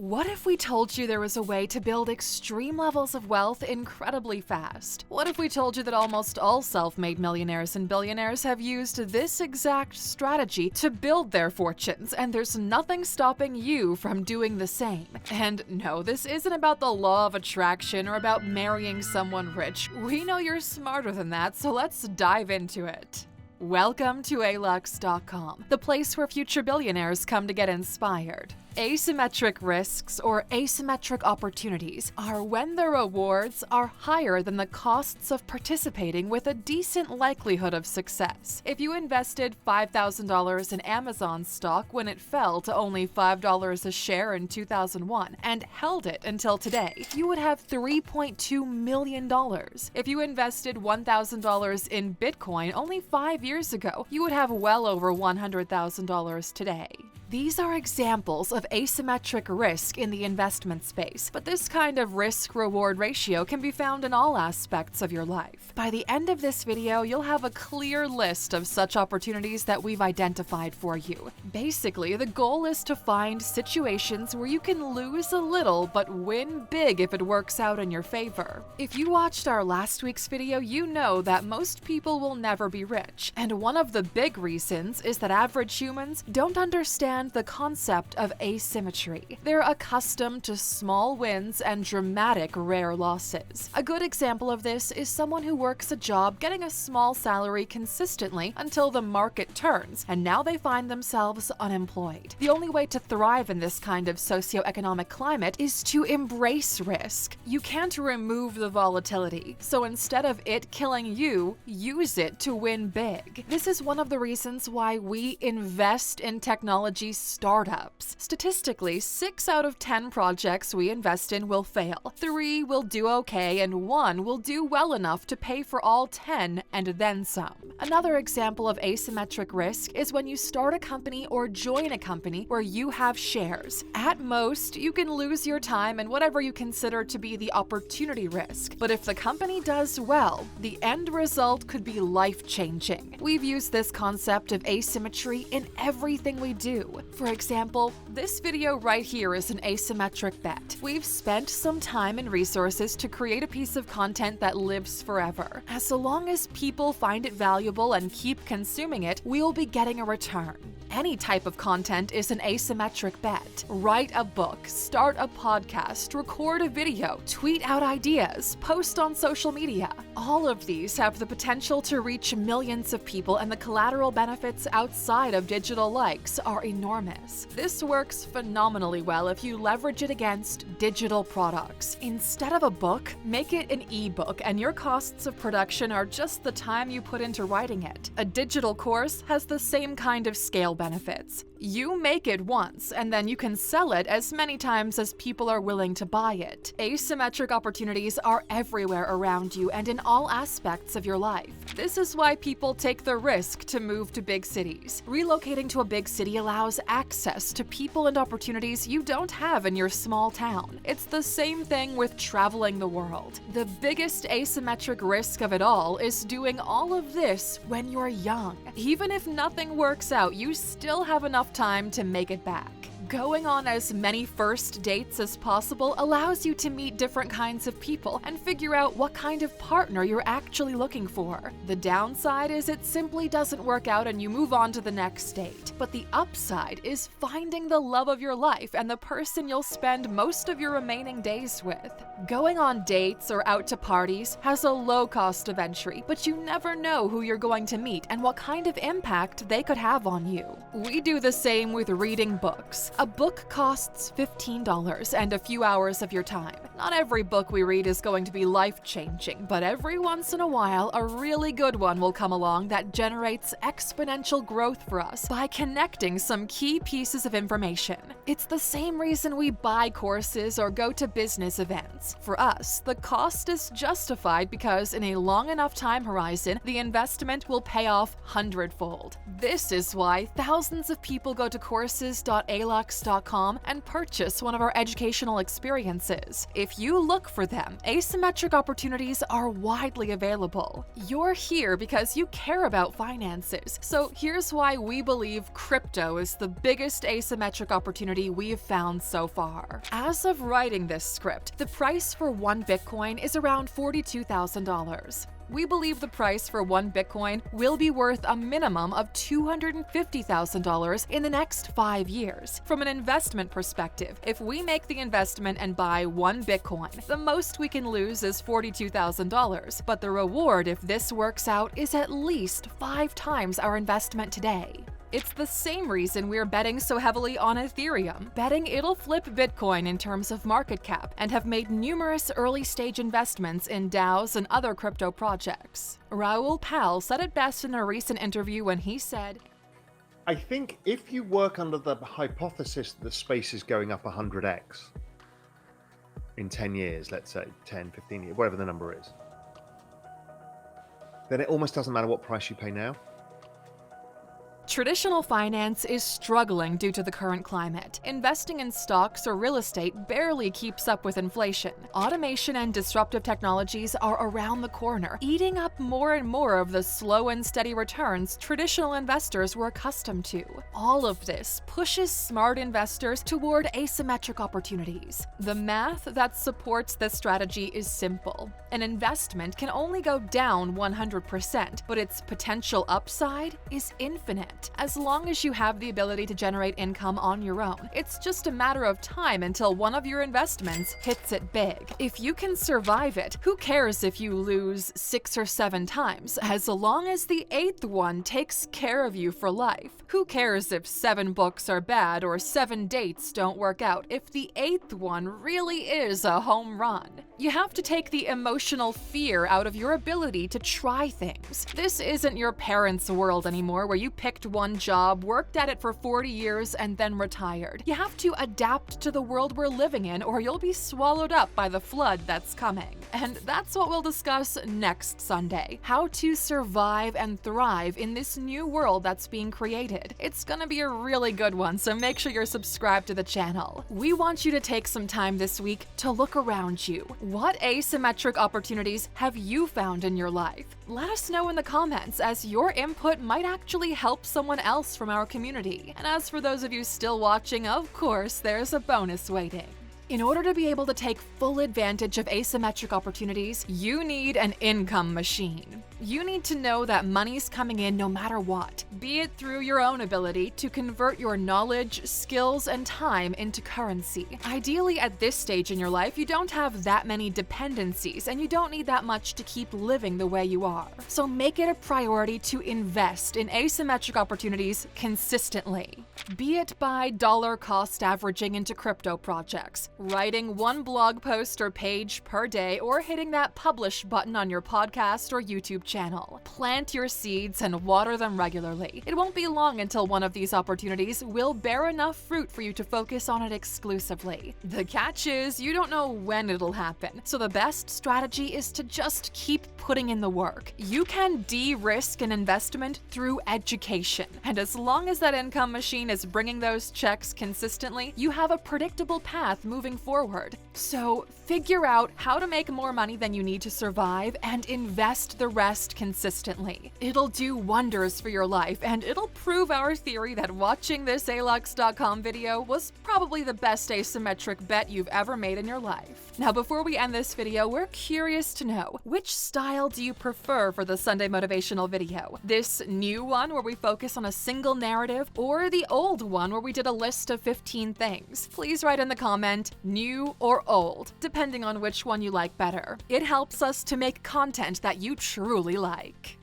What if we told you there was a way to build extreme levels of wealth incredibly fast? What if we told you that almost all self-made millionaires and billionaires have used this exact strategy to build their fortunes, and there's nothing stopping you from doing the same? And no, this isn't about the law of attraction or about marrying someone rich. We know you're smarter than that, so let's dive into it. Welcome to Alux.com, the place where future billionaires come to get inspired. Asymmetric risks or asymmetric opportunities are when the rewards are higher than the costs of participating with a decent likelihood of success. If you invested $5,000 in Amazon stock when it fell to only $5 a share in 2001 and held it until today, you would have $3.2 million. If you invested $1,000 in Bitcoin only 5 years ago, you would have well over $100,000 today. These are examples of asymmetric risk in the investment space, but this kind of risk-reward ratio can be found in all aspects of your life. By the end of this video, you'll have a clear list of such opportunities that we've identified for you. Basically, the goal is to find situations where you can lose a little but win big if it works out in your favor. If you watched our last week's video, you know that most people will never be rich, and one of the big reasons is that average humans don't understand the concept of asymmetry. They're accustomed to small wins and dramatic rare losses. A good example of this is someone who works a job getting a small salary consistently until the market turns, and now they find themselves unemployed. The only way to thrive in this kind of socioeconomic climate is to embrace risk. You can't remove the volatility, so instead of it killing you, use it to win big. This is one of the reasons why we invest in technology startups. Statistically, 6 out of 10 projects we invest in will fail. 3 will do okay, and 1 will do well enough to pay for all 10 and then some. Another example of asymmetric risk is when you start a company or join a company where you have shares. At most, you can lose your time and whatever you consider to be the opportunity risk. But if the company does well, the end result could be life-changing. We've used this concept of asymmetry in everything we do. For example, this video right here is an asymmetric bet. We've spent some time and resources to create a piece of content that lives forever. As long as people find it valuable and keep consuming it, we'll be getting a return. Any type of content is an asymmetric bet. Write a book, start a podcast, record a video, tweet out ideas, post on social media. All of these have the potential to reach millions of people, and the collateral benefits outside of digital likes are enormous. This works phenomenally well if you leverage it against digital products. Instead of a book, make it an ebook, and your costs of production are just the time you put into writing it. A digital course has the same kind of scale benefits. You make it once, and then you can sell it as many times as people are willing to buy it. Asymmetric opportunities are everywhere around you and in all aspects of your life. This is why people take the risk to move to big cities. Relocating to a big city allows access to people and opportunities you don't have in your small town. It's the same thing with traveling the world. The biggest asymmetric risk of it all is doing all of this when you're young. Even if nothing works out, you still have enough time to make it back. Going on as many first dates as possible allows you to meet different kinds of people and figure out what kind of partner you're actually looking for. The downside is it simply doesn't work out and you move on to the next date. But the upside is finding the love of your life and the person you'll spend most of your remaining days with. Going on dates or out to parties has a low cost of entry, but you never know who you're going to meet and what kind of impact they could have on you. We do the same with reading books. A book costs $15 and a few hours of your time. Not every book we read is going to be life-changing, but every once in a while, a really good one will come along that generates exponential growth for us by connecting some key pieces of information. It's the same reason we buy courses or go to business events. For us, the cost is justified because in a long enough time horizon, the investment will pay off hundredfold. This is why thousands of people go to courses.alux.com Alux.com and purchase one of our educational experiences. If you look for them, asymmetric opportunities are widely available. You're here because you care about finances, so here's why we believe crypto is the biggest asymmetric opportunity we've found so far. As of writing this script, the price for one Bitcoin is around $42,000. We believe the price for one Bitcoin will be worth a minimum of $250,000 in the next 5 years. From an investment perspective, if we make the investment and buy one Bitcoin, the most we can lose is $42,000, but the reward, if this works out, is at least 5 times our investment today. It's the same reason we're betting so heavily on Ethereum, betting it'll flip Bitcoin in terms of market cap, and have made numerous early-stage investments in DAOs and other crypto projects. Raoul Pal said it best in a recent interview when he said, I think if you work under the hypothesis that the space is going up 100x in 10 years, let's say 10, 15 years, whatever the number is, then it almost doesn't matter what price you pay now. traditional finance is struggling due to the current climate. Investing in stocks or real estate barely keeps up with inflation. Automation and disruptive technologies are around the corner, eating up more and more of the slow and steady returns traditional investors were accustomed to. All of this pushes smart investors toward asymmetric opportunities. The math that supports this strategy is simple. An investment can only go down 100%, but its potential upside is infinite. As long as you have the ability to generate income on your own, it's just a matter of time until one of your investments hits it big. If you can survive it, who cares if you lose 6 or 7 times, as long as the 8th one takes care of you for life. Who cares if 7 books are bad or 7 dates don't work out if the 8th one really is a home run? You have to take the emotional fear out of your ability to try things. This isn't your parents' world anymore where you picked one job, worked at it for 40 years, and then retired. You have to adapt to the world we're living in or you'll be swallowed up by the flood that's coming. And that's what we'll discuss next Sunday. How to survive and thrive in this new world that's being created. It's gonna be a really good one, so make sure you're subscribed to the channel. We want you to take some time this week to look around you. What asymmetric opportunities have you found in your life? Let us know in the comments, as your input might actually help someone else from our community. And as for those of you still watching, of course, there's a bonus waiting. In order to be able to take full advantage of asymmetric opportunities, you need an income machine. You need to know that money's coming in no matter what, be it through your own ability to convert your knowledge, skills, and time into currency. Ideally, at this stage in your life, you don't have that many dependencies and you don't need that much to keep living the way you are. So make it a priority to invest in asymmetric opportunities consistently. Be it by dollar cost averaging into crypto projects, writing one blog post or page per day, or hitting that publish button on your podcast or YouTube channel. Plant your seeds and water them regularly. It won't be long until one of these opportunities will bear enough fruit for you to focus on it exclusively. The catch is, you don't know when it'll happen, so the best strategy is to just keep putting in the work. You can de-risk an investment through education, and as long as that income machine is bringing those checks consistently, you have a predictable path moving forward. So figure out how to make more money than you need to survive and invest the rest consistently. It'll do wonders for your life, and it'll prove our theory that watching this Alux.com video was probably the best asymmetric bet you've ever made in your life. Now, before we end this video, we're curious to know, which style do you prefer for the Sunday motivational video? This new one where we focus on a single narrative, or the old one where we did a list of 15 things? Please write in the comment, new or old, depending on which one you like better. It helps us to make content that you truly like.